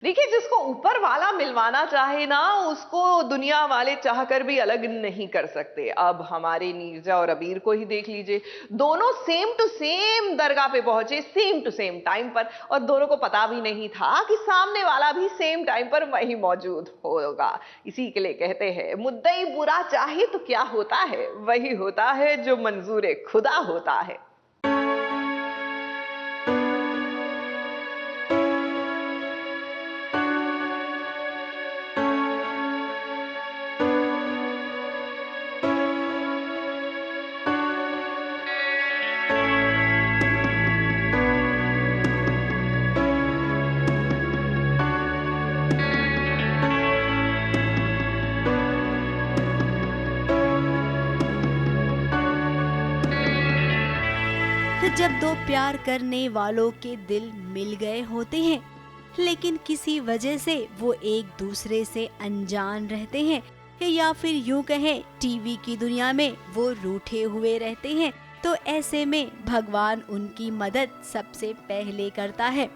देखिए, जिसको ऊपर वाला मिलवाना चाहे ना, उसको दुनिया वाले चाहकर भी अलग नहीं कर सकते। अब हमारे नीरजा और अबीर को ही देख लीजिए, दोनों सेम टू सेम दरगाह पे पहुंचे, सेम टू सेम टाइम पर, और दोनों को पता भी नहीं था कि सामने वाला भी सेम टाइम पर वहीं मौजूद होगा। इसी के लिए कहते हैं, मुद्दई बुरा चाहे तो क्या होता है, वही होता है जो मंजूर खुदा होता है। जब दो प्यार करने वालों के दिल मिल गए होते हैं, लेकिन किसी वजह से वो एक दूसरे से अनजान रहते हैं, या फिर यूं कहें टीवी की दुनिया में वो रूठे हुए रहते हैं, तो ऐसे में भगवान उनकी मदद सबसे पहले करता है।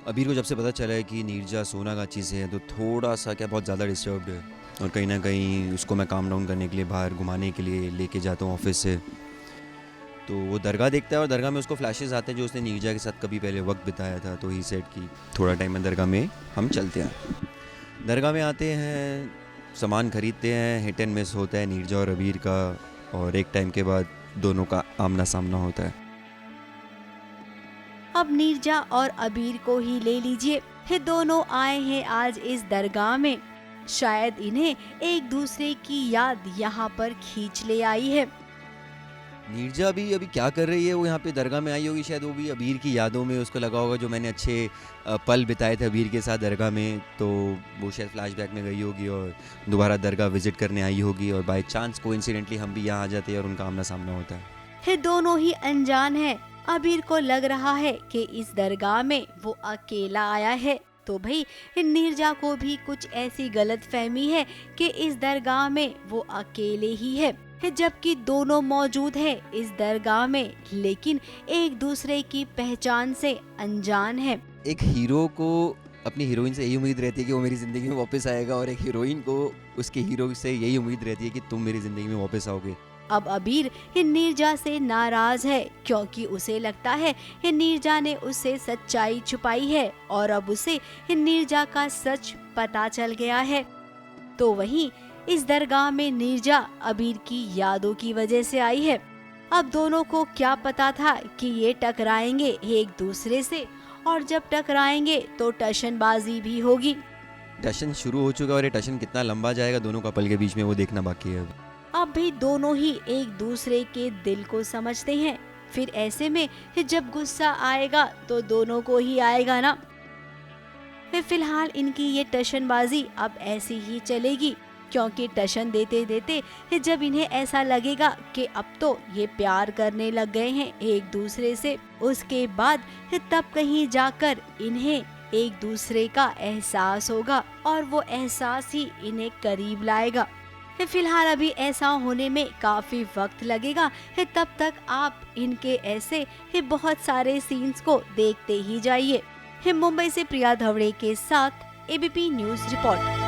अबीर को जब से पता चला है कि नीरजा सोनागाची से है, तो थोड़ा सा क्या बहुत ज़्यादा डिस्टर्ब्ड है, और कहीं ना कहीं उसको मैं काम डाउन करने के लिए बाहर घुमाने के लिए लेके जाता हूँ ऑफिस से। तो वो दरगाह देखता है, और दरगाह में उसको फ्लैशेस आते हैं जो उसने नीरजा के साथ कभी पहले वक्त बिताया था। तो ही सेट की थोड़ा टाइम में दरगाह में हम चलते हैं। दरगाह में आते हैं, सामान खरीदते हैं, हिट एंड मिस होता है नीरजा और अबीर का, और एक टाइम के बाद दोनों का आमना सामना होता है। अब नीरजा और अबीर को ही ले लीजिए, ये दोनों आए हैं आज इस दरगाह में। शायद इन्हें एक दूसरे की याद यहाँ पर खींच ले आई है। नीरजा अभी क्या कर रही है, वो यहाँ पे दरगाह में आई होगी, शायद वो भी अबीर की यादों में, उसको लगा होगा जो मैंने अच्छे पल बिताए थे अबीर के साथ दरगाह में, तो वो शायद फ्लैशबैक में गई होगी और दोबारा दरगाह विजिट करने आई होगी, और बाय चांस कोइंसिडेंटली हम भी यहाँ आ जाते हैं और उनका आमना सामना होता है। ये दोनों ही अनजान है। अबीर को लग रहा है कि इस दरगाह में वो अकेला आया है, तो भाई नीरजा को भी कुछ ऐसी गलतफहमी है कि इस दरगाह में वो अकेले ही है, जबकि दोनों मौजूद है इस दरगाह में, लेकिन एक दूसरे की पहचान से अनजान है। एक हीरो को अपनी हीरोइन से यही उम्मीद रहती है कि वो मेरी ज़िंदगी में वापस आएगा, और एक हीरोइन को उसके हीरो से यही उम्मीद रहती है कि तुम मेरी ज़िंदगी में वापस आओगे। अब अबीर नीरजा से नाराज है, क्योंकि उसे लगता है नीरजा ने उससे सच्चाई छुपाई है, और अब उसे नीरजा का सच पता चल गया है। तो वहीं इस दरगाह में नीरजा अबीर की यादों की वजह से आई है। अब दोनों को क्या पता था कि ये टकराएंगे एक दूसरे से, और जब टकराएंगे तो टशनबाजी भी होगी। टशन शुरू हो चुका है, और ये टशन कितना लंबा जाएगा दोनों कपल के बीच में, वो देखना बाकी है। अब भी दोनों ही एक दूसरे के दिल को समझते हैं, फिर ऐसे में जब गुस्सा आएगा तो दोनों को ही आएगा ना। फिलहाल इनकी ये टशनबाजी अब ऐसी ही चलेगी, क्योंकि टशन देते देते जब इन्हें ऐसा लगेगा कि अब तो ये प्यार करने लग गए हैं एक दूसरे से, उसके बाद तब कहीं जाकर इन्हें एक दूसरे का एहसास होगा, और वो एहसास ही इन्हें करीब लाएगा। फिलहाल अभी ऐसा होने में काफी वक्त लगेगा, तब तक आप इनके ऐसे बहुत सारे सीन्स को देखते ही जाइए। मुंबई से प्रिया धवड़े के साथ ABP news report.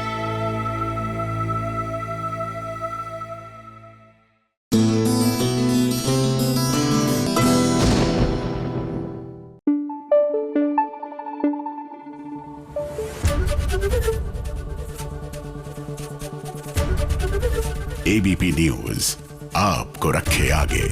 ABP news आपको रखे आगे।